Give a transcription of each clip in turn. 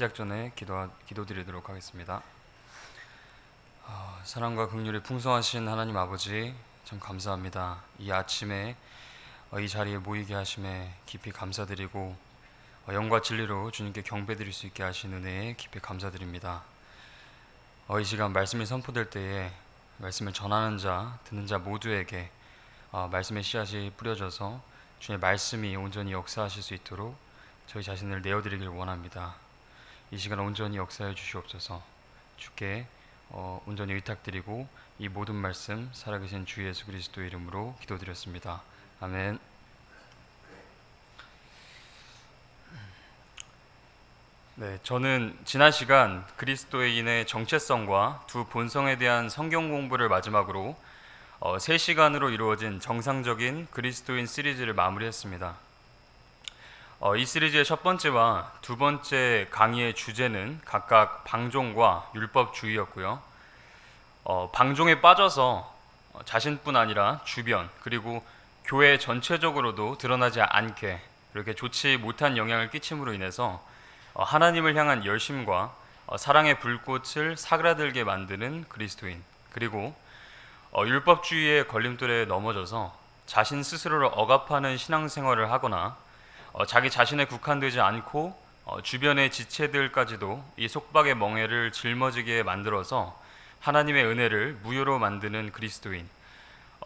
시작 전에 기도드리도록 하겠습니다. 사랑과 긍휼이 풍성하신 하나님 아버지, 참 감사합니다. 이 아침에 이 자리에 모이게 하심에 깊이 감사드리고 영과 진리로 주님께 경배드릴 수 있게 하신 은혜에 깊이 감사드립니다. 이 시간 말씀이 선포될 때에 말씀을 전하는 자, 듣는 자 모두에게 말씀의 씨앗이 뿌려져서 주님의 말씀이 온전히 역사하실 수 있도록 저희 자신을 내어드리길 원합니다. 이 시간 온전히 역사해 주시옵소서. 주께 온전히 의탁드리고 이 모든 말씀 살아계신 주 예수 그리스도 이름으로 기도드렸습니다. 아멘. 네, 저는 지난 시간 그리스도인의 정체성과 두 본성에 대한 성경 공부를 마지막으로 3시간으로 이루어진 정상적인 그리스도인 시리즈를 마무리했습니다. 이 시리즈의 첫 번째와 두 번째 강의의 주제는 각각 방종과 율법주의였고요. 방종에 빠져서 자신뿐 아니라 주변 그리고 교회 전체적으로도 드러나지 않게 이렇게 좋지 못한 영향을 끼침으로 인해서 하나님을 향한 열심과 사랑의 불꽃을 사그라들게 만드는 그리스도인, 그리고 율법주의의 걸림돌에 넘어져서 자신 스스로를 억압하는 신앙생활을 하거나 자기 자신에 국한되지 않고 주변의 지체들까지도 이 속박의 멍에를 짊어지게 만들어서 하나님의 은혜를 무효로 만드는 그리스도인,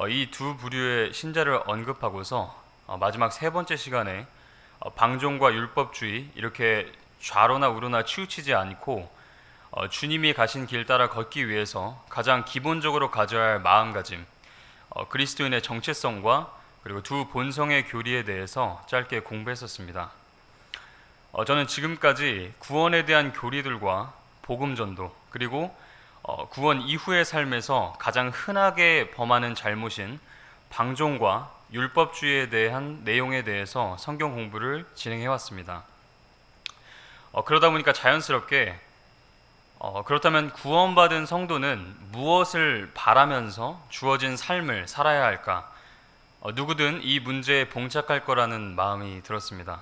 이 두 부류의 신자를 언급하고서 마지막 세 번째 시간에 방종과 율법주의, 이렇게 좌로나 우로나 치우치지 않고 주님이 가신 길 따라 걷기 위해서 가장 기본적으로 가져야 할 마음가짐, 그리스도인의 정체성과 그리고 두 본성의 교리에 대해서 짧게 공부했었습니다. 저는 지금까지 구원에 대한 교리들과 복음 전도, 그리고 구원 이후의 삶에서 가장 흔하게 범하는 잘못인 방종과 율법주의에 대한 내용에 대해서 성경 공부를 진행해 왔습니다. 그러다 보니까 자연스럽게 그렇다면 구원받은 성도는 무엇을 바라면서 주어진 삶을 살아야 할까? 누구든 이 문제에 봉착할 거라는 마음이 들었습니다.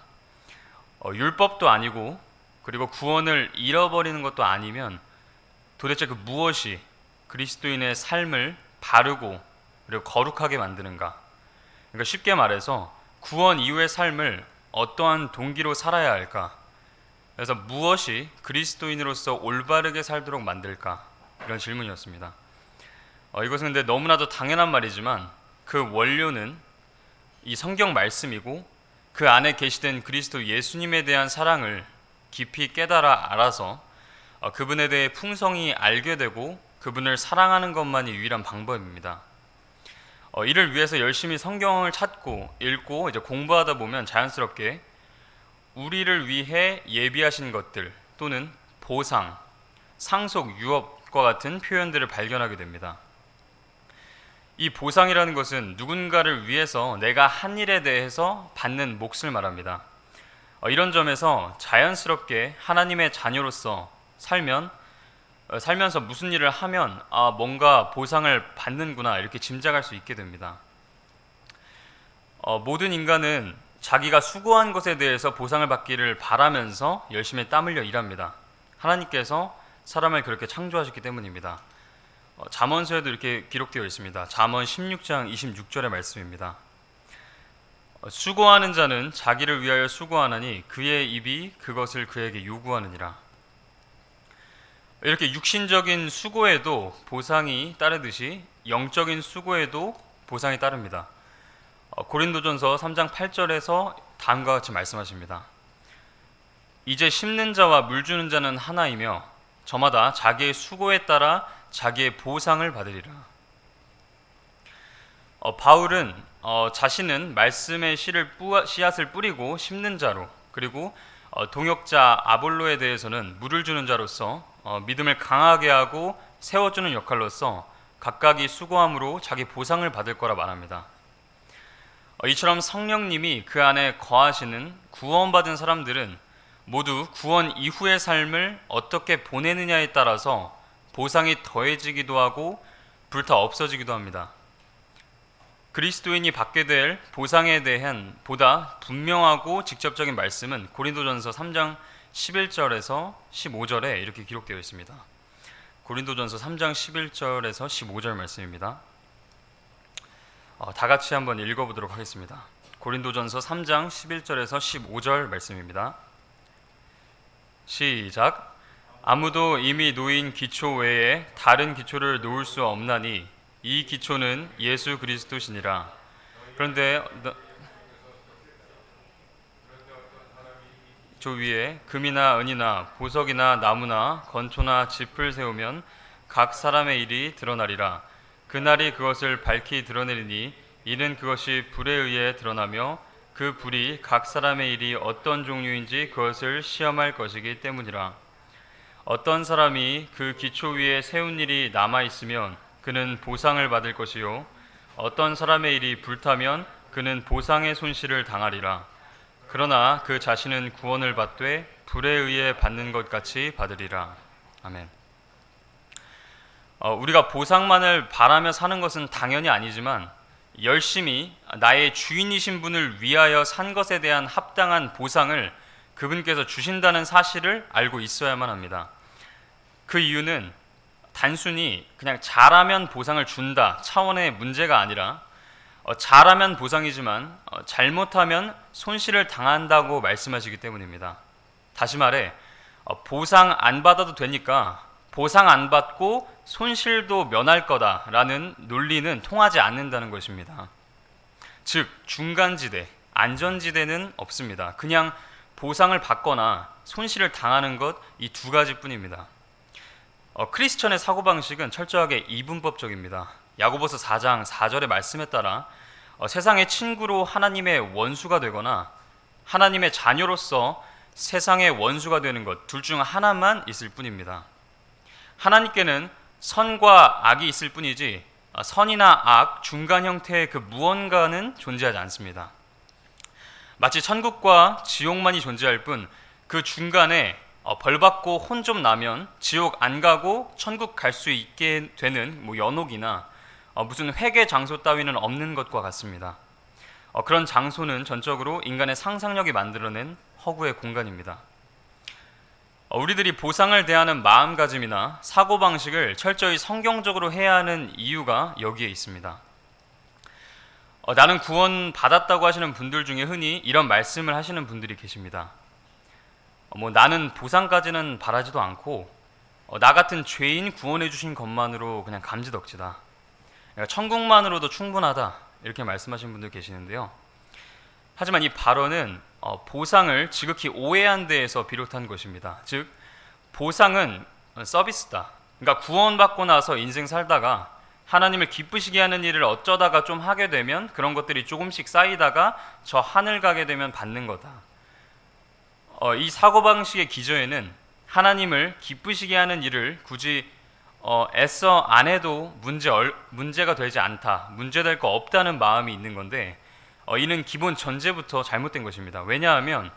율법도 아니고 그리고 구원을 잃어버리는 것도 아니면 도대체 그 무엇이 그리스도인의 삶을 바르고 그리고 거룩하게 만드는가? 그러니까 쉽게 말해서 구원 이후의 삶을 어떠한 동기로 살아야 할까? 그래서 무엇이 그리스도인으로서 올바르게 살도록 만들까? 이런 질문이었습니다. 이것은 근데 너무나도 당연한 말이지만 그 원료는 이 성경 말씀이고 그 안에 계시된 그리스도 예수님에 대한 사랑을 깊이 깨달아 알아서 그분에 대해 풍성히 알게 되고 그분을 사랑하는 것만이 유일한 방법입니다. 이를 위해서 열심히 성경을 찾고 읽고 이제 공부하다 보면 자연스럽게 우리를 위해 예비하신 것들 또는 보상, 상속, 유업과 같은 표현들을 발견하게 됩니다. 이 보상이라는 것은 누군가를 위해서 내가 한 일에 대해서 받는 몫을 말합니다. 이런 점에서 자연스럽게 하나님의 자녀로서 살면서 무슨 일을 하면 뭔가 보상을 받는구나 이렇게 짐작할 수 있게 됩니다. 모든 인간은 자기가 수고한 것에 대해서 보상을 받기를 바라면서 열심히 땀 흘려 일합니다. 하나님께서 사람을 그렇게 창조하셨기 때문입니다. 잠언서에도 이렇게 기록되어 있습니다. 잠언 16장 26절의 말씀입니다. 수고하는 자는 자기를 위하여 수고하나니 그의 입이 그것을 그에게 요구하느니라. 이렇게 육신적인 수고에도 보상이 따르듯이 영적인 수고에도 보상이 따릅니다. 고린도전서 3장 8절에서 다음과 같이 말씀하십니다. 이제 심는 자와 물 주는 자는 하나이며 저마다 자기의 수고에 따라 자기의 보상을 받으리라. 바울은 자신은 말씀의 씨앗을 뿌리고 심는 자로, 그리고 동역자 아볼로에 대해서는 물을 주는 자로서 믿음을 강하게 하고 세워주는 역할로서 각각이 수고함으로 자기 보상을 받을 거라 말합니다. 이처럼 성령님이 그 안에 거하시는 구원받은 사람들은 모두 구원 이후의 삶을 어떻게 보내느냐에 따라서 보상이 더해지기도 하고 불타 없어지기도 합니다. 그리스도인이 받게 될 보상에 대한 보다 분명하고 직접적인 말씀은 고린도전서 3장 11절에서 15절에 이렇게 기록되어 있습니다. 고린도전서 3장 11절에서 15절 말씀입니다. 다 같이 한번 읽어보도록 하겠습니다. 고린도전서 3장 11절에서 15절 말씀입니다. 시작. 아무도 이미 놓인 기초 외에 다른 기초를 놓을 수 없나니 이 기초는 예수 그리스도시니라. 그런데 저 위에 금이나 은이나 보석이나 나무나 건초나 짚을 세우면 각 사람의 일이 드러나리라. 그날이 그것을 밝히 드러내리니 이는 그것이 불에 의해 드러나며 그 불이 각 사람의 일이 어떤 종류인지 그것을 시험할 것이기 때문이라. 어떤 사람이 그 기초 위에 세운 일이 남아있으면 그는 보상을 받을 것이요 어떤 사람의 일이 불타면 그는 보상의 손실을 당하리라. 그러나 그 자신은 구원을 받되 불에 의해 받는 것 같이 받으리라. 아멘. 우리가 보상만을 바라며 사는 것은 당연히 아니지만 열심히 나의 주인이신 분을 위하여 산 것에 대한 합당한 보상을 그분께서 주신다는 사실을 알고 있어야만 합니다. 그 이유는 단순히 그냥 잘하면 보상을 준다 차원의 문제가 아니라 잘하면 보상이지만 잘못하면 손실을 당한다고 말씀하시기 때문입니다. 다시 말해 보상 안 받아도 되니까 보상 안 받고 손실도 면할 거다라는 논리는 통하지 않는다는 것입니다. 즉 중간지대, 안전지대는 없습니다. 그냥 보상을 받거나 손실을 당하는 것 이 두 가지뿐입니다. 크리스천의 사고방식은 철저하게 이분법적입니다. 야고보서 4장 4절의 말씀에 따라 세상의 친구로 하나님의 원수가 되거나 하나님의 자녀로서 세상의 원수가 되는 것 둘 중 하나만 있을 뿐입니다. 하나님께는 선과 악이 있을 뿐이지 선이나 악 중간 형태의 그 무언가는 존재하지 않습니다. 마치 천국과 지옥만이 존재할 뿐 그 중간에 벌 받고 혼 좀 나면 지옥 안 가고 천국 갈 수 있게 되는 연옥이나 무슨 회개 장소 따위는 없는 것과 같습니다. 그런 장소는 전적으로 인간의 상상력이 만들어낸 허구의 공간입니다. 우리들이 보상을 대하는 마음가짐이나 사고방식을 철저히 성경적으로 해야 하는 이유가 여기에 있습니다. 나는 구원 받았다고 하시는 분들 중에 흔히 이런 말씀을 하시는 분들이 계십니다. 나는 보상까지는 바라지도 않고 나 같은 죄인 구원해 주신 것만으로 그냥 감지덕지다. 천국만으로도 충분하다. 이렇게 말씀하시는 분들 계시는데요. 하지만 이 발언은 보상을 지극히 오해한 데에서 비롯한 것입니다. 즉 보상은 서비스다. 그러니까 구원받고 나서 인생 살다가 하나님을 기쁘시게 하는 일을 어쩌다가 좀 하게 되면 그런 것들이 조금씩 쌓이다가 저 하늘 가게 되면 받는 거다. 이 사고방식의 기저에는 하나님을 기쁘시게 하는 일을 굳이 애써 안 해도 문제가 되지 않다, 문제될 거 없다는 마음이 있는 건데 이는 기본 전제부터 잘못된 것입니다. 왜냐하면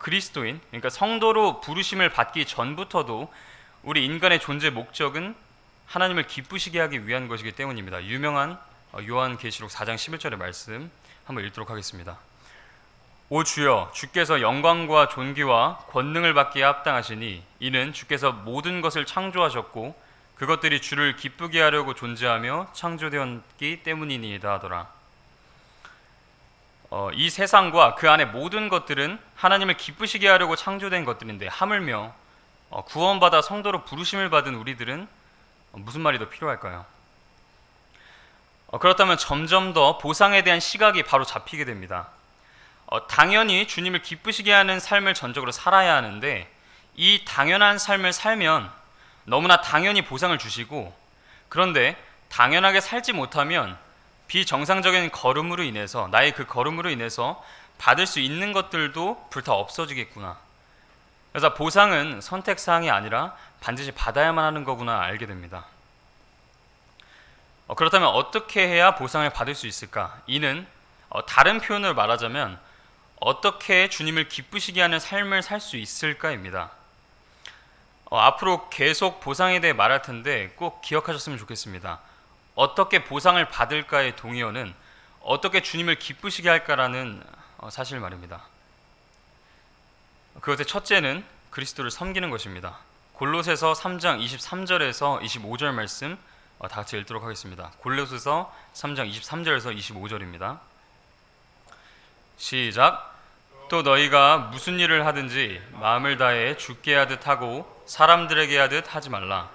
그리스도인, 그러니까 성도로 부르심을 받기 전부터도 우리 인간의 존재 목적은 하나님을 기쁘시게 하기 위한 것이기 때문입니다. 유명한 요한계시록 4장 11절의 말씀 한번 읽도록 하겠습니다. 오 주여, 주께서 영광과 존귀와 권능을 받기에 합당하시니 이는 주께서 모든 것을 창조하셨고 그것들이 주를 기쁘게 하려고 존재하며 창조되었기 때문이니이다 하더라. 이 세상과 그 안에 모든 것들은 하나님을 기쁘시게 하려고 창조된 것들인데 하물며 구원받아 성도로 부르심을 받은 우리들은 무슨 말이 더 필요할까요? 그렇다면 점점 더 보상에 대한 시각이 바로 잡히게 됩니다. 당연히 주님을 기쁘시게 하는 삶을 전적으로 살아야 하는데 이 당연한 삶을 살면 너무나 당연히 보상을 주시고 그런데 당연하게 살지 못하면 비정상적인 걸음으로 인해서 나의 그 걸음으로 인해서 받을 수 있는 것들도 불타 없어지겠구나. 그래서 보상은 선택사항이 아니라 반드시 받아야만 하는 거구나 알게 됩니다. 그렇다면 어떻게 해야 보상을 받을 수 있을까? 이는 다른 표현으로 말하자면 어떻게 주님을 기쁘시게 하는 삶을 살 수 있을까입니다. 앞으로 계속 보상에 대해 말할 텐데 꼭 기억하셨으면 좋겠습니다. 어떻게 보상을 받을까의 동의어는 어떻게 주님을 기쁘시게 할까라는 사실 말입니다. 그것의 첫째는 그리스도를 섬기는 것입니다. 골로새서 3장 23절에서 25절 말씀 다 같이 읽도록 하겠습니다. 골로새서 3장 23절에서 25절입니다. 시작. 또 너희가 무슨 일을 하든지 마음을 다해 주께 하듯 하고 사람들에게 하듯 하지 말라.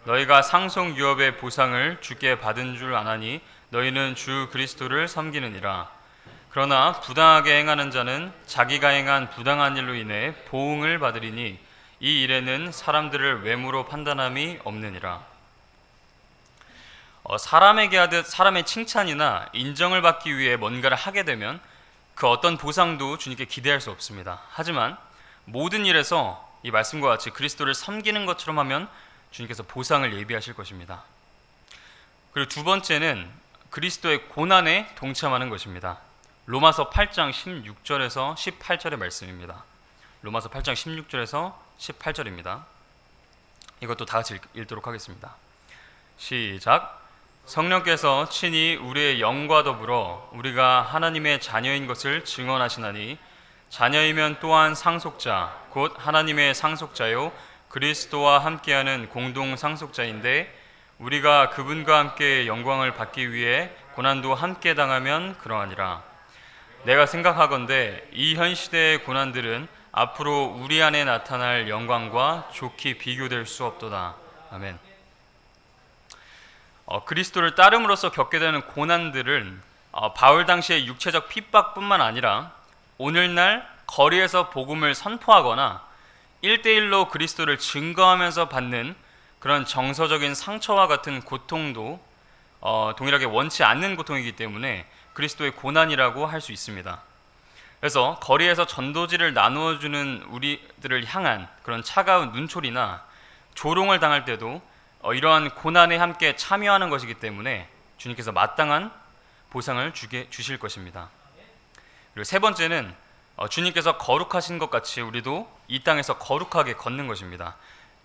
너희가 상속 유업의 보상을 주께 받은 줄 아나니 너희는 주 그리스도를 섬기느니라. 그러나 부당하게 행하는 자는 자기가 행한 부당한 일로 인해 보응을 받으리니 이 일에는 사람들을 외모로 판단함이 없느니라. 사람에게 하듯 사람의 칭찬이나 인정을 받기 위해 뭔가를 하게 되면 그 어떤 보상도 주님께 기대할 수 없습니다. 하지만 모든 일에서 이 말씀과 같이 그리스도를 섬기는 것처럼 하면 주님께서 보상을 예비하실 것입니다. 그리고 두 번째는 그리스도의 고난에 동참하는 것입니다. 로마서 8장 16절에서 18절의 말씀입니다. 로마서 8장 16절에서 18절입니다. 이것도 다 같이 읽도록 하겠습니다. 시작. 성령께서 친히 우리의 영과 더불어 우리가 하나님의 자녀인 것을 증언하시나니 자녀이면 또한 상속자 곧 하나님의 상속자요 그리스도와 함께하는 공동 상속자인데 우리가 그분과 함께 영광을 받기 위해 고난도 함께 당하면 그러하니라. 내가 생각하건대 이 현 시대의 고난들은 앞으로 우리 안에 나타날 영광과 좋게 비교될 수 없도다. 아멘. 그리스도를 따름으로써 겪게 되는 고난들은 바울 당시의 육체적 핍박뿐만 아니라 오늘날 거리에서 복음을 선포하거나 1대1로 그리스도를 증거하면서 받는 그런 정서적인 상처와 같은 고통도 동일하게 원치 않는 고통이기 때문에 그리스도의 고난이라고 할 수 있습니다. 그래서 거리에서 전도지를 나누어주는 우리들을 향한 그런 차가운 눈초리나 조롱을 당할 때도 이러한 고난에 함께 참여하는 것이기 때문에 주님께서 마땅한 보상을 주실 것입니다. 그리고 세 번째는 주님께서 거룩하신 것 같이 우리도 이 땅에서 거룩하게 걷는 것입니다.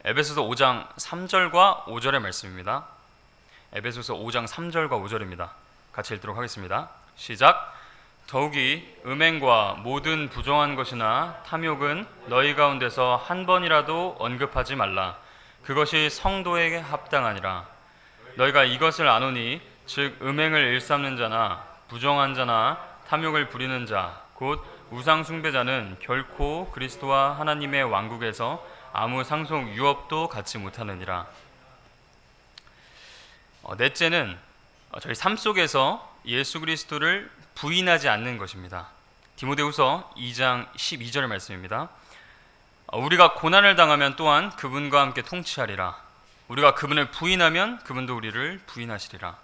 에베소서 5장 3절과 5절의 말씀입니다. 에베소서 5장 3절과 5절입니다. 같이 읽도록 하겠습니다. 시작. 더욱이 음행과 모든 부정한 것이나 탐욕은 너희 가운데서 한 번이라도 언급하지 말라. 그것이 성도에게 합당하니라. 너희가 이것을 아노니 즉 음행을 일삼는 자나 부정한 자나 탐욕을 부리는 자 곧 우상 숭배자는 결코 그리스도와 하나님의 왕국에서 아무 상속 유업도 갖지 못하느니라. 넷째는 저희 삶 속에서 예수 그리스도를 부인하지 않는 것입니다. 디모데후서 2장 12절 말씀입니다. 우리가 고난을 당하면 또한 그분과 함께 통치하리라. 우리가 그분을 부인하면 그분도 우리를 부인하시리라.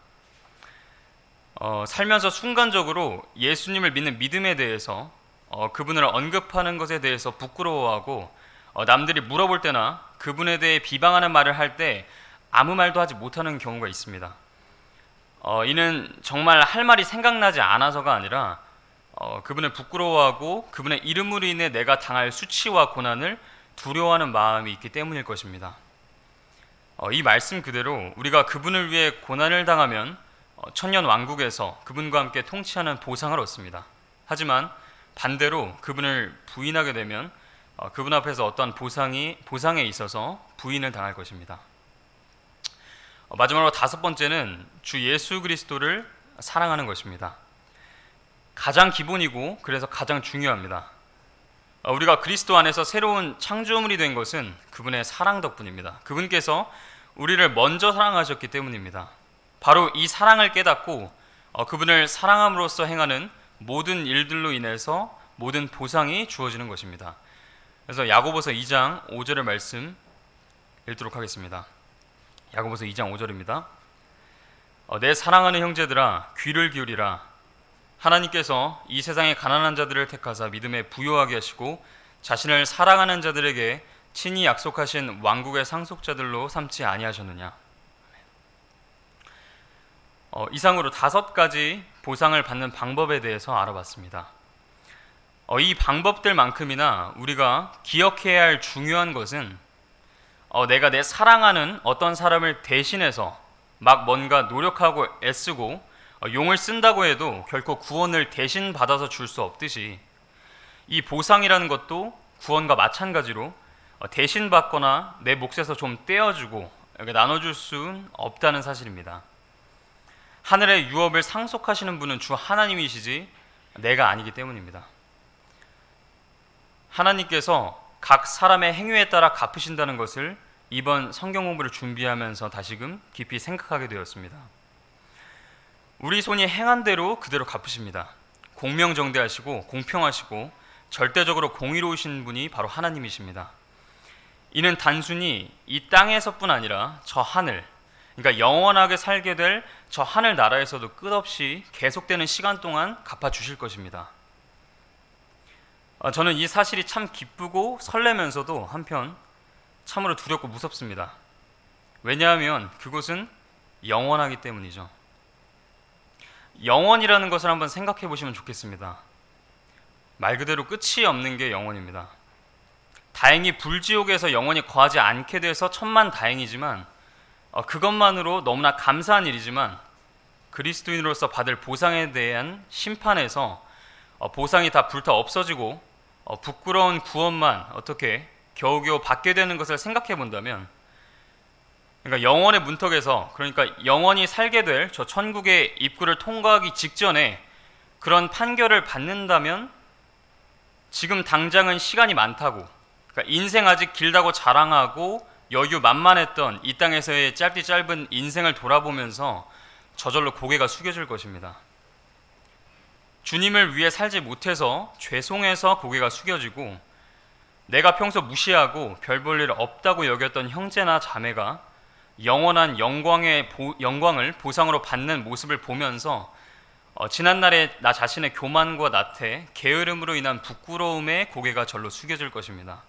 살면서 순간적으로 예수님을 믿는 믿음에 대해서 그분을 언급하는 것에 대해서 부끄러워하고 남들이 물어볼 때나 그분에 대해 비방하는 말을 할 때 아무 말도 하지 못하는 경우가 있습니다. 이는 정말 할 말이 생각나지 않아서가 아니라 그분을 부끄러워하고 그분의 이름으로 인해 내가 당할 수치와 고난을 두려워하는 마음이 있기 때문일 것입니다. 이 말씀 그대로 우리가 그분을 위해 고난을 당하면 천년 왕국에서 그분과 함께 통치하는 보상을 얻습니다. 하지만 반대로 그분을 부인하게 되면 그분 앞에서 어떠한 보상에 있어서 부인을 당할 것입니다. 마지막으로 다섯 번째는 주 예수 그리스도를 사랑하는 것입니다. 가장 기본이고 그래서 가장 중요합니다. 우리가 그리스도 안에서 새로운 창조물이 된 것은 그분의 사랑 덕분입니다. 그분께서 우리를 먼저 사랑하셨기 때문입니다. 바로 이 사랑을 깨닫고 그분을 사랑함으로써 행하는 모든 일들로 인해서 모든 보상이 주어지는 것입니다. 그래서 야고보서 2장 5절의 말씀 읽도록 하겠습니다. 야고보서 2장 5절입니다. 내 사랑하는 형제들아 귀를 기울이라. 하나님께서 이 세상의 가난한 자들을 택하사 믿음에 부요하게 하시고 자신을 사랑하는 자들에게 친히 약속하신 왕국의 상속자들로 삼지 아니하셨느냐. 이상으로 5가지 보상을 받는 방법에 대해서 알아봤습니다. 이 방법들만큼이나 우리가 기억해야 할 중요한 것은 내가 내 사랑하는 어떤 사람을 대신해서 막 뭔가 노력하고 애쓰고 용을 쓴다고 해도 결코 구원을 대신 받아서 줄 수 없듯이 이 보상이라는 것도 구원과 마찬가지로 대신 받거나 내 몫에서 좀 떼어주고 나눠줄 수는 없다는 사실입니다. 하늘의 유업을 상속하시는 분은 주 하나님이시지 내가 아니기 때문입니다. 하나님께서 각 사람의 행위에 따라 갚으신다는 것을 이번 성경 공부를 준비하면서 다시금 깊이 생각하게 되었습니다. 우리 손이 행한 대로 그대로 갚으십니다. 공명정대하시고 공평하시고 절대적으로 공의로우신 분이 바로 하나님이십니다. 이는 단순히 이 땅에서뿐 아니라 저 하늘, 그러니까 영원하게 살게 될 저 하늘 나라에서도 끝없이 계속되는 시간 동안 갚아주실 것입니다. 저는 이 사실이 참 기쁘고 설레면서도 한편 참으로 두렵고 무섭습니다. 왜냐하면 그곳은 영원하기 때문이죠. 영원이라는 것을 한번 생각해 보시면 좋겠습니다. 말 그대로 끝이 없는 게 영원입니다. 다행히 불지옥에서 영원히 거하지 않게 돼서 천만다행이지만 그것만으로 너무나 감사한 일이지만 그리스도인으로서 받을 보상에 대한 심판에서 보상이 다 불타 없어지고 부끄러운 구원만 어떻게 겨우겨우 받게 되는 것을 생각해 본다면, 그러니까 영원의 문턱에서, 그러니까 영원히 살게 될 저 천국의 입구를 통과하기 직전에 그런 판결을 받는다면 지금 당장은 시간이 많다고, 그러니까 인생 아직 길다고 자랑하고 여유 만만했던 이 땅에서의 짧은 인생을 돌아보면서 저절로 고개가 숙여질 것입니다. 주님을 위해 살지 못해서 죄송해서 고개가 숙여지고, 내가 평소 무시하고 별 볼 일 없다고 여겼던 형제나 자매가 영원한 영광을 보상으로 받는 모습을 보면서 지난날의 나 자신의 교만과 나태, 게으름으로 인한 부끄러움에 고개가 절로 숙여질 것입니다.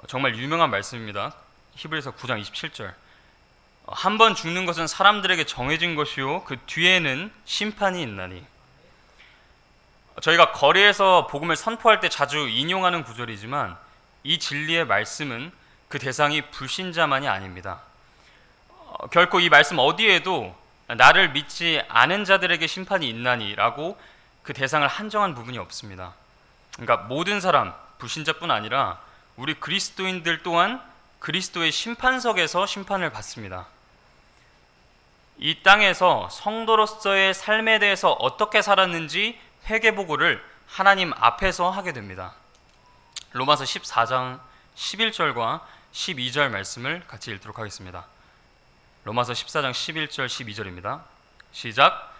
정말 유명한 말씀입니다. 히브리서 9장 27절. 한 번 죽는 것은 사람들에게 정해진 것이요 그 뒤에는 심판이 있나니. 저희가 거리에서 복음을 선포할 때 자주 인용하는 구절이지만 이 진리의 말씀은 그 대상이 불신자만이 아닙니다. 결코 이 말씀 어디에도 나를 믿지 않은 자들에게 심판이 있나니라고 그 대상을 한정한 부분이 없습니다. 그러니까 모든 사람, 불신자뿐 아니라 우리 그리스도인들 또한 그리스도의 심판석에서 심판을 받습니다. 이 땅에서 성도로서의 삶에 대해서 어떻게 살았는지 회개보고를 하나님 앞에서 하게 됩니다. 로마서 14장 11절과 12절 말씀을 같이 읽도록 하겠습니다. 로마서 14장 11절 12절입니다. 시작.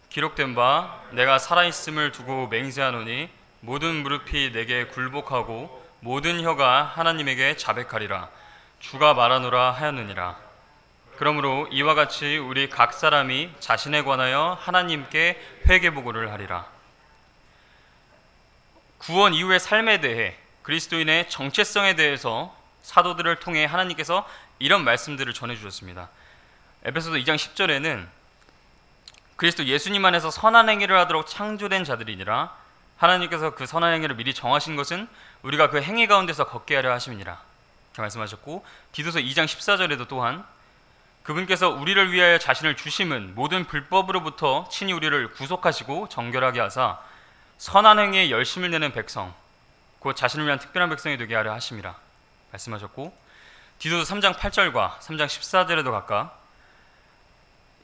기록된 바 내가 살아있음을 두고 맹세하노니 모든 무릎이 내게 굴복하고 모든 혀가 하나님에게 자백하리라. 주가 말하노라 하였느니라. 그러므로 이와 같이 우리 각 사람이 자신에 관하여 하나님께 회개보고를 하리라. 구원 이후의 삶에 대해, 그리스도인의 정체성에 대해서 사도들을 통해 하나님께서 이런 말씀들을 전해주셨습니다. 에베소서 2장 10절에는 그리스도 예수님 안에서 선한 행위를 하도록 창조된 자들이니라. 하나님께서 그 선한 행위를 미리 정하신 것은 우리가 그 행위 가운데서 걷게 하려 하심이니라 이렇게 말씀하셨고, 디도서 2장 14절에도 또한 그분께서 우리를 위하여 자신을 주심은 모든 불법으로부터 친히 우리를 구속하시고 정결하게 하사 선한 행위에 열심을 내는 백성, 곧 자신을 위한 특별한 백성이 되게 하려 하심이라 말씀하셨고, 디도서 3장 8절과 3장 14절에도 각각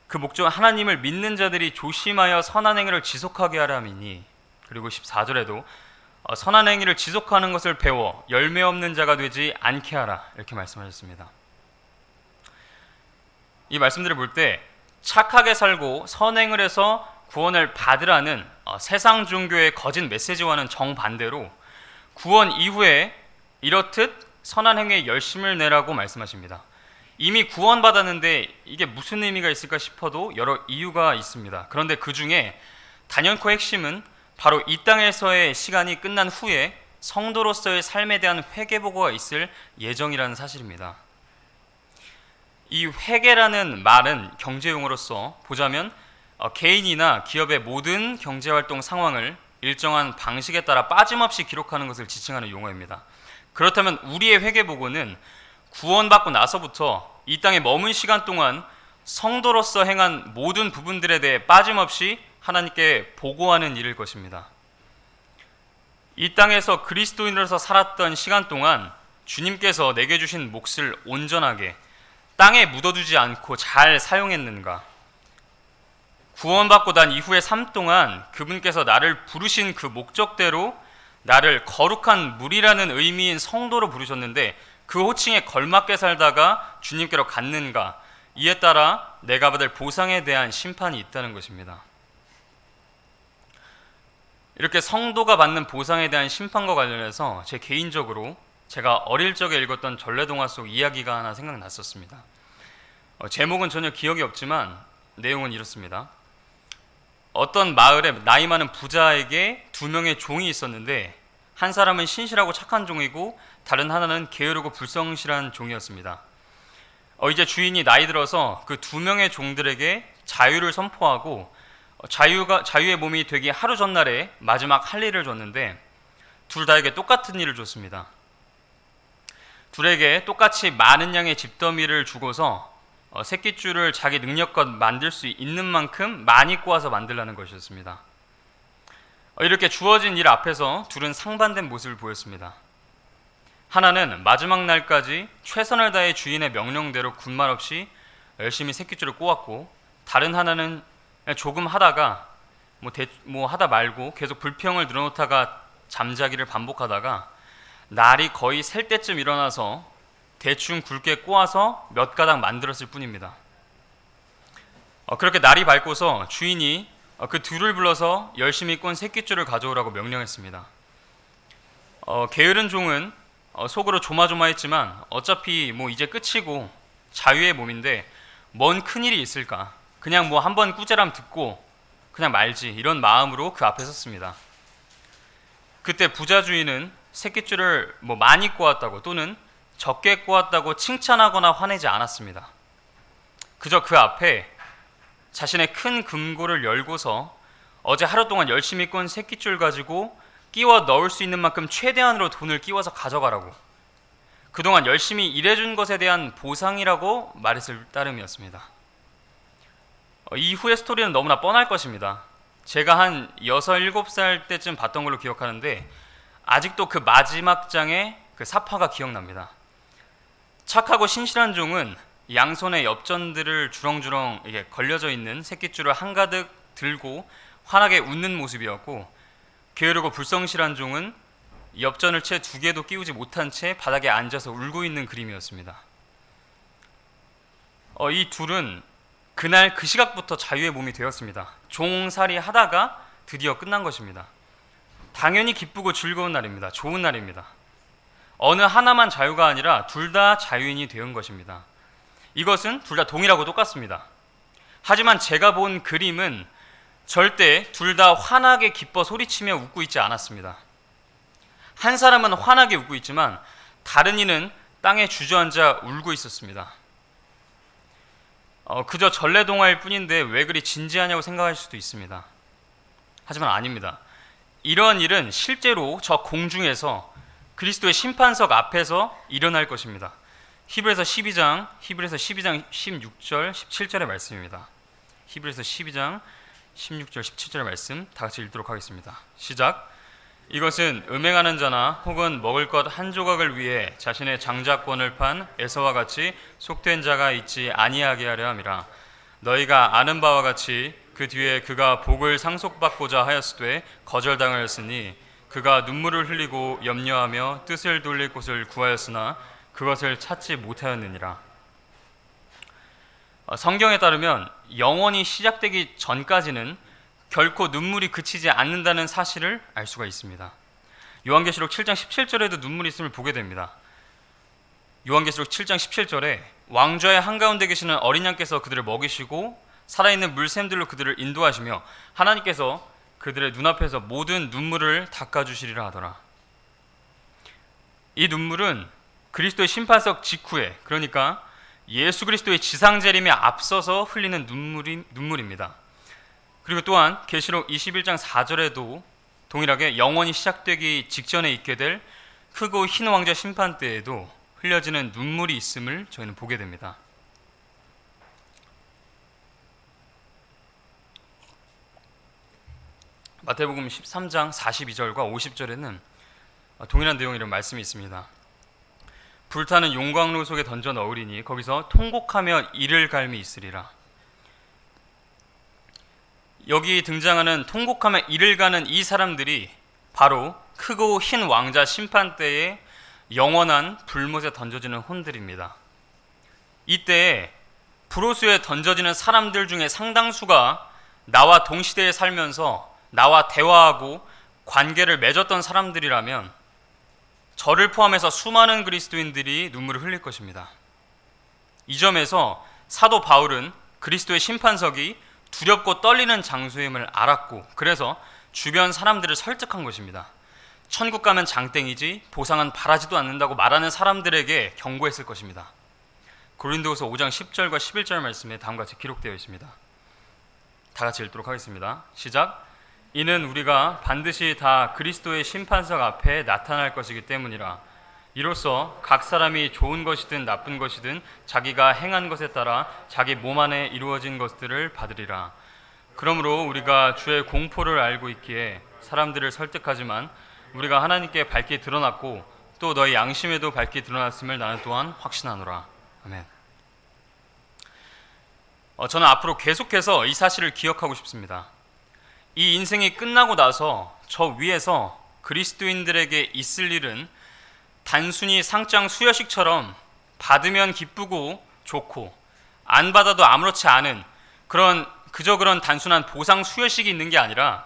그 목적은 하나님을 믿는 자들이 조심하여 선한 행위를 지속하게 하려 함이니, 그리고 14절에도 선한 행위를 지속하는 것을 배워 열매 없는 자가 되지 않게 하라 이렇게 말씀하셨습니다. 이 말씀들을 볼 때 착하게 살고 선행을 해서 구원을 받으라는 세상 종교의 거짓 메시지와는 정반대로 구원 이후에 이렇듯 선한 행위에 열심을 내라고 말씀하십니다. 이미 구원받았는데 이게 무슨 의미가 있을까 싶어도 여러 이유가 있습니다. 그런데 그 중에 단연코 핵심은 바로 이 땅에서의 시간이 끝난 후에 성도로서의 삶에 대한 회개보고가 있을 예정이라는 사실입니다. 이 회개라는 말은 경제용어로서 보자면 개인이나 기업의 모든 경제활동 상황을 일정한 방식에 따라 빠짐없이 기록하는 것을 지칭하는 용어입니다. 그렇다면 우리의 회개보고는 구원받고 나서부터 이 땅에 머문 시간 동안 성도로서 행한 모든 부분들에 대해 빠짐없이 하나님께 보고하는 일일 것입니다. 이 땅에서 그리스도인으로서 살았던 시간 동안 주님께서 내게 주신 몫을 온전하게 땅에 묻어두지 않고 잘 사용했는가? 구원받고 난 이후의 삶 동안 그분께서 나를 부르신 그 목적대로 나를 거룩한 무리라는 의미인 성도로 부르셨는데 그 호칭에 걸맞게 살다가 주님께로 갔는가? 이에 따라 내가 받을 보상에 대한 심판이 있다는 것입니다. 이렇게 성도가 받는 보상에 대한 심판과 관련해서 제 개인적으로 제가 어릴 적에 읽었던 전래동화 속 이야기가 하나 생각났었습니다. 제목은 전혀 기억이 없지만 내용은 이렇습니다. 어떤 마을에 나이 많은 부자에게 두 명의 종이 있었는데 한 사람은 신실하고 착한 종이고 다른 하나는 게으르고 불성실한 종이었습니다. 이제 주인이 나이 들어서 그 두 명의 종들에게 자유를 선포하고 자유의 몸이 되기 하루 전날에 마지막 할 일을 줬는데 둘 다에게 똑같은 일을 줬습니다. 둘에게 똑같이 많은 양의 집더미를 주고서 새끼줄을 자기 능력껏 만들 수 있는 만큼 많이 꼬아서 만들라는 것이었습니다. 이렇게 주어진 일 앞에서 둘은 상반된 모습을 보였습니다. 하나는 마지막 날까지 최선을 다해 주인의 명령대로 군말 없이 열심히 새끼줄을 꼬았고, 다른 하나는 조금 하다가 하다 말고 계속 불평을 늘어놓다가 잠자기를 반복하다가 날이 거의 셀 때쯤 일어나서 대충 굵게 꼬아서 몇 가닥 만들었을 뿐입니다. 그렇게 날이 밝고서 주인이 그 둘을 불러서 열심히 꼰 새끼줄을 가져오라고 명령했습니다. 게으른 종은 속으로 조마조마했지만 어차피 이제 끝이고 자유의 몸인데 뭔 큰일이 있을까, 그냥 한번 꾸재람 듣고 그냥 말지, 이런 마음으로 그 앞에 섰습니다. 그때 부자 주인은 새끼줄을 많이 꼬았다고 또는 적게 꼬았다고 칭찬하거나 화내지 않았습니다. 그저 그 앞에 자신의 큰 금고를 열고서 어제 하루 동안 열심히 꼰 새끼줄 가지고 끼워 넣을 수 있는 만큼 최대한으로 돈을 끼워서 가져가라고, 그동안 열심히 일해준 것에 대한 보상이라고 말했을 따름이었습니다. 이후의 스토리는 너무나 뻔할 것입니다. 제가 한 6, 7살 때쯤 봤던 걸로 기억하는데 아직도 그 마지막 장의 그 사파가 기억납니다. 착하고 신실한 종은 양손에 엽전들을 주렁주렁 이게 걸려져 있는 새끼줄을 한가득 들고 환하게 웃는 모습이었고, 게으르고 불성실한 종은 엽전을 채 2개도 끼우지 못한 채 바닥에 앉아서 울고 있는 그림이었습니다. 이 둘은 그날 그 시각부터 자유의 몸이 되었습니다. 종살이 하다가 드디어 끝난 것입니다. 당연히 기쁘고 즐거운 날입니다. 좋은 날입니다. 어느 하나만 자유가 아니라 둘 다 자유인이 되은 것입니다. 이것은 둘 다 동일하고 똑같습니다. 하지만 제가 본 그림은 절대 둘 다 환하게 기뻐 소리치며 웃고 있지 않았습니다. 한 사람은 환하게 웃고 있지만 다른 이는 땅에 주저앉아 울고 있었습니다. 그저 전래동화일 뿐인데 왜 그리 진지하냐고 생각할 수도 있습니다. 하지만 아닙니다. 이런 일은 실제로 저 공중에서 그리스도의 심판석 앞에서 일어날 것입니다. 히브리서 12장 16절 17절의 말씀입니다. 히브리서 12장 16절 17절의 말씀 다 같이 읽도록 하겠습니다. 시작. 이것은 음행하는 자나 혹은 먹을 것 한 조각을 위해 자신의 장자권을 판 에서와 같이 속된 자가 있지 아니하게 하려 함이라. 너희가 아는 바와 같이 그 뒤에 그가 복을 상속받고자 하였으되 거절당하였으니 그가 눈물을 흘리고 염려하며 뜻을 돌릴 곳을 구하였으나 그것을 찾지 못하였느니라. 성경에 따르면 영원히 시작되기 전까지는 결코 눈물이 그치지 않는다는 사실을 알 수가 있습니다. 요한계시록 7장 17절에도 눈물이 있음을 보게 됩니다. 요한계시록 7장 17절에 왕좌의 한가운데 계시는 어린 양께서 그들을 먹이시고 살아있는 물샘들로 그들을 인도하시며 하나님께서 그들의 눈앞에서 모든 눈물을 닦아주시리라 하더라. 이 눈물은 그리스도의 심판석 직후에, 그러니까 예수 그리스도의 지상재림에 앞서서 흘리는 눈물입니다. 그리고 또한 계시록 21장 4절에도 동일하게 영원히 시작되기 직전에 있게 될 크고 흰 왕자 심판 때에도 흘려지는 눈물이 있음을 저희는 보게 됩니다. 마태복음 13장 42절과 50절에는 동일한 내용의 이런 말씀이 있습니다. 불타는 용광로 속에 던져 넣으리니 거기서 통곡하며 이를 갈미 있으리라. 여기 등장하는 통곡하며 이를 가는 이 사람들이 바로 크고 흰 왕자 심판 때에 영원한 불못에 던져지는 혼들입니다. 이때 불호수에 던져지는 사람들 중에 상당수가 나와 동시대에 살면서 나와 대화하고 관계를 맺었던 사람들이라면 저를 포함해서 수많은 그리스도인들이 눈물을 흘릴 것입니다. 이 점에서 사도 바울은 그리스도의 심판석이 두렵고 떨리는 장소임을 알았고 그래서 주변 사람들을 설득한 것입니다. 천국 가면 장땡이지 보상은 바라지도 않는다고 말하는 사람들에게 경고했을 것입니다. 고린도후서 5장 10절과 11절 말씀에 다음과 같이 기록되어 있습니다. 다 같이 읽도록 하겠습니다. 시작. 이는 우리가 반드시 다 그리스도의 심판석 앞에 나타날 것이기 때문이라. 이로써 각 사람이 좋은 것이든 나쁜 것이든 자기가 행한 것에 따라 자기 몸 안에 이루어진 것들을 받으리라. 그러므로 우리가 주의 공포를 알고 있기에 사람들을 설득하지만 우리가 하나님께 밝히 드러났고 또 너희 양심에도 밝히 드러났음을 나는 또한 확신하노라. 아멘. 저는 앞으로 계속해서 이 사실을 기억하고 싶습니다. 이 인생이 끝나고 나서 저 위에서 그리스도인들에게 있을 일은 단순히 상장 수여식처럼 받으면 기쁘고 좋고 안 받아도 아무렇지 않은 그저 그런 단순한 보상 수여식이 있는 게 아니라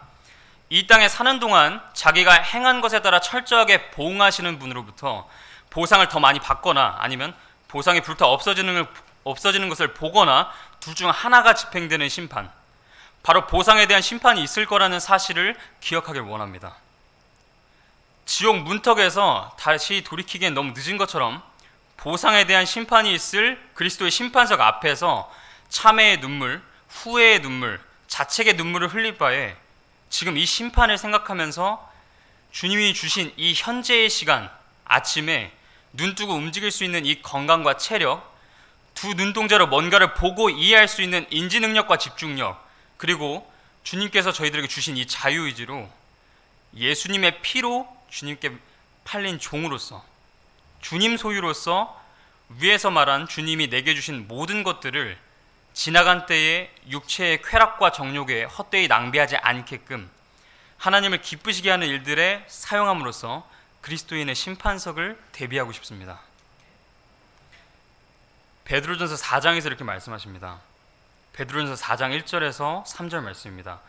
이 땅에 사는 동안 자기가 행한 것에 따라 철저하게 보응하시는 분으로부터 보상을 더 많이 받거나 아니면 보상이 불타 없어지는 것을 보거나 둘 중 하나가 집행되는 심판, 바로 보상에 대한 심판이 있을 거라는 사실을 기억하길 원합니다. 지옥 문턱에서 다시 돌이키기엔 너무 늦은 것처럼 보상에 대한 심판이 있을 그리스도의 심판석 앞에서 참회의 눈물, 후회의 눈물, 자책의 눈물을 흘릴 바에 지금 이 심판을 생각하면서 주님이 주신 이 현재의 시간, 아침에 눈 뜨고 움직일 수 있는 이 건강과 체력, 두 눈동자로 뭔가를 보고 이해할 수 있는 인지 능력과 집중력, 그리고 주님께서 저희들에게 주신 이 자유의지로 예수님의 피로 주님께 팔린 종으로서 주님 소유로서 위에서 말한 주님이 내게 주신 모든 것들을 지나간 때의 육체의 쾌락과 정욕에 헛되이 낭비하지 않게끔 하나님을 기쁘시게 하는 일들에 사용함으로써 그리스도인의 심판석을 대비하고 싶습니다. 베드로전서 4장에서 이렇게 말씀하십니다. 베드로전서 4장 1절에서 3절 말씀입니다.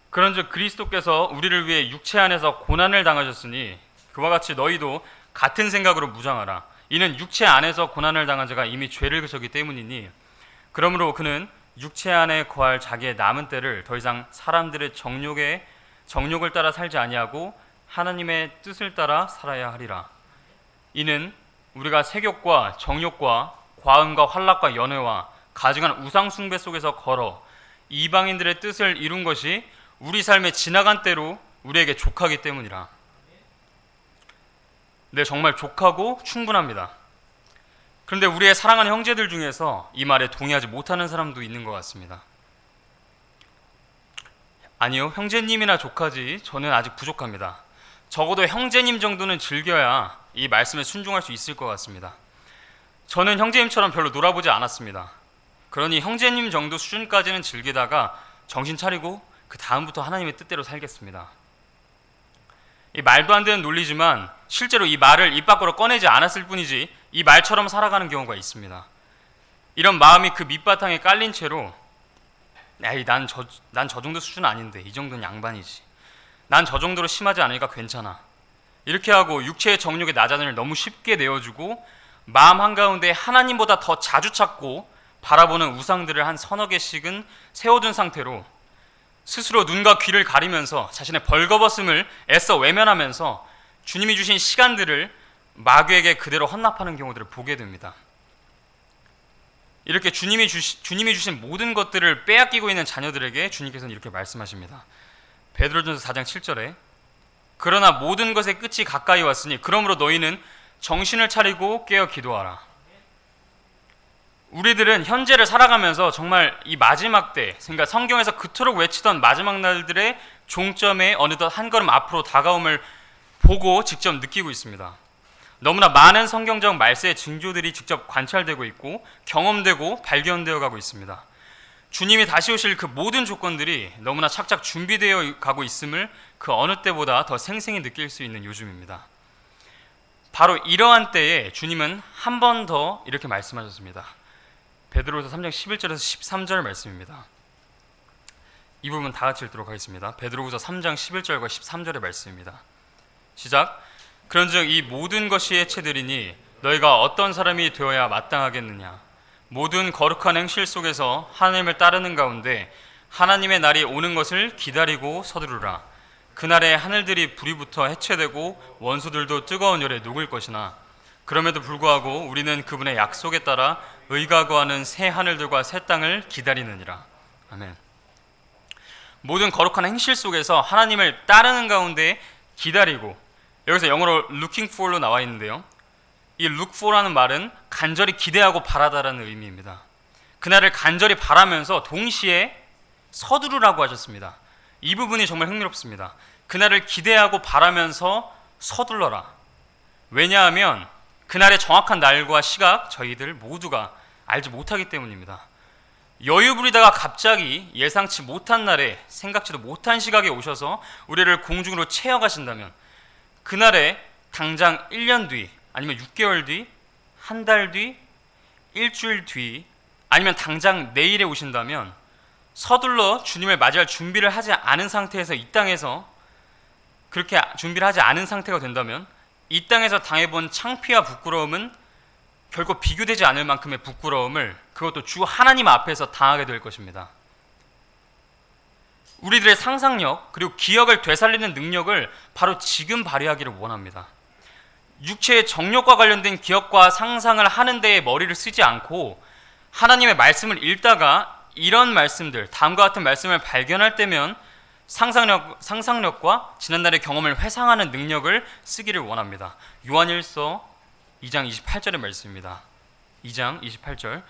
그런즉 그리스도께서 우리를 위해 육체 안에서 고난을 당하셨으니 그와 같이 너희도 같은 생각으로 무장하라. 이는 육체 안에서 고난을 당한 자가 이미 죄를 그쳤기 때문이니 그러므로 그는 육체 안에 거할 자기의 남은 때를 더 이상 사람들의 정욕을 따라 살지 아니하고 하나님의 뜻을 따라 살아야 하리라. 이는 우리가 색욕과 정욕과 과음과 환락과 연회와 가증한 우상 숭배 속에서 걸어 이방인들의 뜻을 이룬 것이 우리 삶의 지나간 때로 우리에게 족하기 때문이라. 네, 정말 족하고 충분합니다. 그런데 우리의 사랑하는 형제들 중에서 이 말에 동의하지 못하는 사람도 있는 것 같습니다. 아니요, 형제님이나 족하지 저는 아직 부족합니다. 적어도 형제님 정도는 즐겨야 이 말씀에 순종할 수 있을 것 같습니다. 저는 형제님처럼 별로 놀아보지 않았습니다. 그러니 형제님 정도 수준까지는 즐기다가 정신 차리고 그 다음부터 하나님의 뜻대로 살겠습니다. 이 말도 안 되는 논리지만 실제로 이 말을 입 밖으로 꺼내지 않았을 뿐이지 이 말처럼 살아가는 경우가 있습니다. 이런 마음이 그 밑바탕에 깔린 채로 난 저 정도 수준 아닌데 이 정도는 양반이지. 난 저 정도로 심하지 않으니까 괜찮아. 이렇게 하고 육체의 정욕의 나잔을 너무 쉽게 내어주고 마음 한가운데 하나님보다 더 자주 찾고 바라보는 우상들을 한 서너 개씩은 세워둔 상태로 스스로 눈과 귀를 가리면서 자신의 벌거벗음을 애써 외면하면서 주님이 주신 시간들을 마귀에게 그대로 헌납하는 경우들을 보게 됩니다. 이렇게 주님이 주신 모든 것들을 빼앗기고 있는 자녀들에게 주님께서는 이렇게 말씀하십니다. 베드로전서 4장 7절에 그러나 모든 것의 끝이 가까이 왔으니 그러므로 너희는 정신을 차리고 깨어 기도하라. 우리들은 현재를 살아가면서 정말 이 마지막 때, 그러니까 성경에서 그토록 외치던 마지막 날들의 종점에 어느덧 한 걸음 앞으로 다가옴을 보고 직접 느끼고 있습니다. 너무나 많은 성경적 말세의 징조들이 직접 관찰되고 있고 경험되고 발견되어 가고 있습니다. 주님이 다시 오실 그 모든 조건들이 너무나 착착 준비되어 가고 있음을 그 어느 때보다 더 생생히 느낄 수 있는 요즘입니다. 바로 이러한 때에 주님은 한 번 더 이렇게 말씀하셨습니다. 베드로후서 3장 11절에서 13절 말씀입니다. 이 부분 다 같이 읽도록 하겠습니다. 베드로후서 3장 11절과 13절의 말씀입니다. 시작. 그런즉 이 모든 것이 해체되리니 너희가 어떤 사람이 되어야 마땅하겠느냐. 모든 거룩한 행실 속에서 하나님을 따르는 가운데 하나님의 날이 오는 것을 기다리고 서두르라. 그날에 하늘들이 불이 붙어 해체되고 원수들도 뜨거운 열에 녹을 것이나 그럼에도 불구하고 우리는 그분의 약속에 따라 의가 거하는 새 하늘들과 새 땅을 기다리느니라. 아멘. 모든 거룩한 행실 속에서 하나님을 따르는 가운데 기다리고, 여기서 영어로 looking for로 나와 있는데요, 이 look for라는 말은 간절히 기대하고 바라다라는 의미입니다. 그날을 간절히 바라면서 동시에 서두르라고 하셨습니다. 이 부분이 정말 흥미롭습니다. 그날을 기대하고 바라면서 서둘러라. 왜냐하면 그날의 정확한 날과 시각 저희들 모두가 알지 못하기 때문입니다. 여유 부리다가 갑자기 예상치 못한 날에 생각지도 못한 시각에 오셔서 우리를 공중으로 채워가신다면 그날에 당장 1년 뒤 아니면 6개월 뒤, 한 달 뒤, 일주일 뒤 아니면 당장 내일에 오신다면 서둘러 주님을 맞이할 준비를 하지 않은 상태에서 이 땅에서 그렇게 준비를 하지 않은 상태가 된다면 이 땅에서 당해본 창피와 부끄러움은 결코 비교되지 않을 만큼의 부끄러움을 그것도 주 하나님 앞에서 당하게 될 것입니다. 우리들의 상상력 그리고 기억을 되살리는 능력을 바로 지금 발휘하기를 원합니다. 육체의 정욕과 관련된 기억과 상상을 하는 데에 머리를 쓰지 않고 하나님의 말씀을 읽다가 이런 말씀들, 다음과 같은 말씀을 발견할 때면 상상력과 지난날의 경험을 회상하는 능력을 쓰기를 원합니다. 요한일서 2장 28절의 말씀입니다. 2장 28절.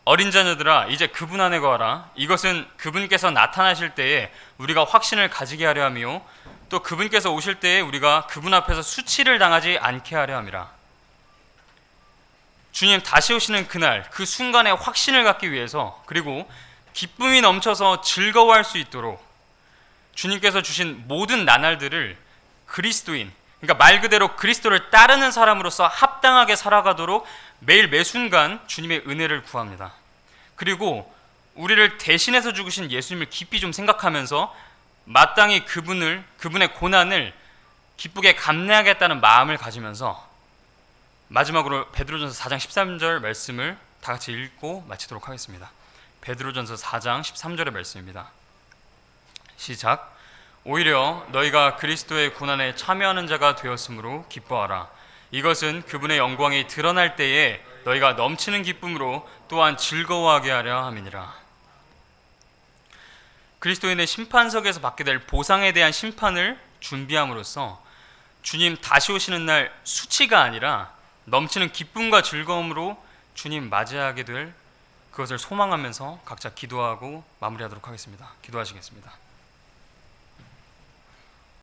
어린 자녀들아 이제 그분 안에 거하라. 이것은 그분께서 나타나실 때에 우리가 확신을 가지게 하려 하며 또 그분께서 오실 때에 우리가 그분 앞에서 수치를 당하지 않게 하려 함이라. 주님 다시 오시는 그날, 그 순간에 확신을 갖기 위해서, 그리고 기쁨이 넘쳐서 즐거워할 수 있도록 주님께서 주신 모든 나날들을 그리스도인, 그러니까 말 그대로 그리스도를 따르는 사람으로서 합당하게 살아가도록 매일 매순간 주님의 은혜를 구합니다. 그리고 우리를 대신해서 죽으신 예수님을 깊이 좀 생각하면서 마땅히 그분의 고난을 기쁘게 감내하겠다는 마음을 가지면서 마지막으로 베드로전서 4장 13절 말씀을 다 같이 읽고 마치도록 하겠습니다. 베드로전서 4장 13절의 말씀입니다. 시작. 오히려 너희가 그리스도의 고난에 참여하는 자가 되었으므로 기뻐하라. 이것은 그분의 영광이 드러날 때에 너희가 넘치는 기쁨으로 또한 즐거워하게 하려 함이니라. 그리스도인의 심판석에서 받게 될 보상에 대한 심판을 준비함으로써 주님 다시 오시는 날 수치가 아니라 넘치는 기쁨과 즐거움으로 주님 맞이하게 될 그것을 소망하면서 각자 기도하고 마무리하도록 하겠습니다. 기도하시겠습니다.